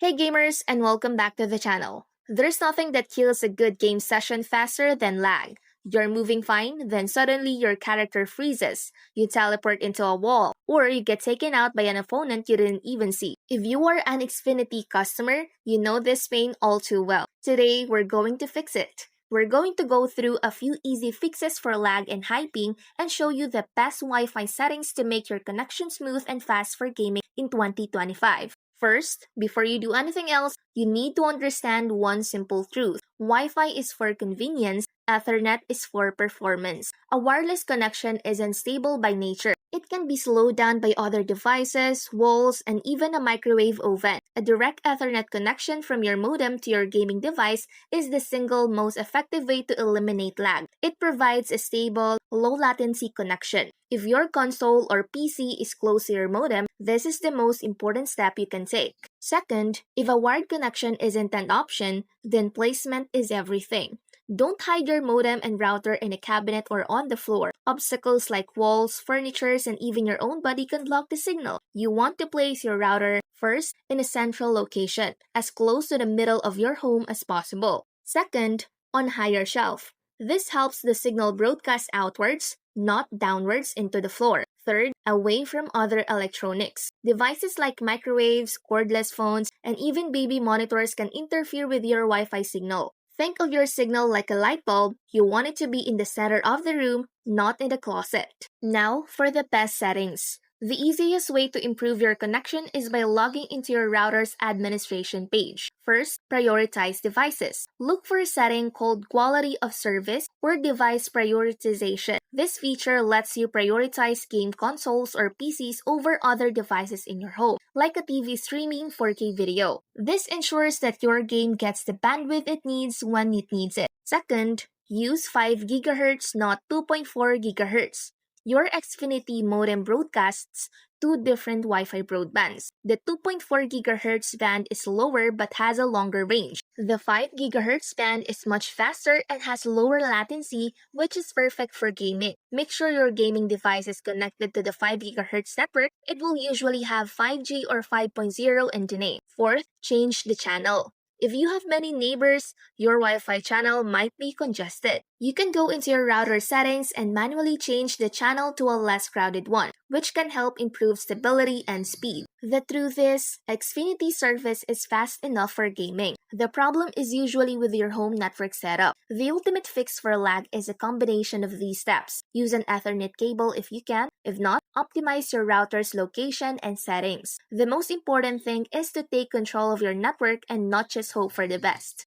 Hey gamers, and welcome back to the channel. There's nothing that kills a good game session faster than lag. You're moving fine, then suddenly your character freezes, you teleport into a wall, or you get taken out by an opponent you didn't even see. If you are an Xfinity customer, you know this pain all too well. Today, we're going to fix it. We're going to go through a few easy fixes for lag and high ping and show you the best Wi-Fi settings to make your connection smooth and fast for gaming in 2025. First, before you do anything else, you need to understand one simple truth. Wi-Fi is for convenience, Ethernet is for performance. A wireless connection is unstable by nature. It can be slowed down by other devices, walls, and even a microwave oven. A direct Ethernet connection from your modem to your gaming device is the single most effective way to eliminate lag. It provides a stable, low-latency connection. If your console or PC is close to your modem, this is the most important step you can take. Second, if a wired connection isn't an option, then placement is everything. Don't hide your modem and router in a cabinet or on the floor. Obstacles like walls, furniture, and even your own body can block the signal. You want to place your router first in a central location, as close to the middle of your home as possible. Second, on higher shelf. This helps the signal broadcast outwards, not downwards into the floor. Third, away from other electronics. Devices like microwaves, cordless phones, and even baby monitors can interfere with your Wi-Fi signal. Think of your signal like a light bulb. You want it to be in the center of the room, not in the closet. Now, for the best settings. The easiest way to improve your connection is by logging into your router's administration page. First, prioritize devices. Look for a setting called Quality of Service or Device Prioritization. This feature lets you prioritize game consoles or PCs over other devices in your home, like a TV streaming 4K video. This ensures that your game gets the bandwidth it needs when it needs it. Second, use 5 GHz, not 2.4 GHz. Your Xfinity modem broadcasts two different Wi-Fi broadbands. The 2.4 GHz band is lower but has a longer range. The 5 GHz band is much faster and has lower latency, which is perfect for gaming. Make sure your gaming device is connected to the 5 GHz network. It will usually have 5G or 5.0 in the name. Fourth, change the channel. If you have many neighbors, your Wi-Fi channel might be congested. You can go into your router settings and manually change the channel to a less crowded one, which can help improve stability and speed. The truth is, Xfinity service is fast enough for gaming. The problem is usually with your home network setup. The ultimate fix for lag is a combination of these steps. Use an Ethernet cable if you can. If not, optimize your router's location and settings. The most important thing is to take control of your network and not just hope for the best.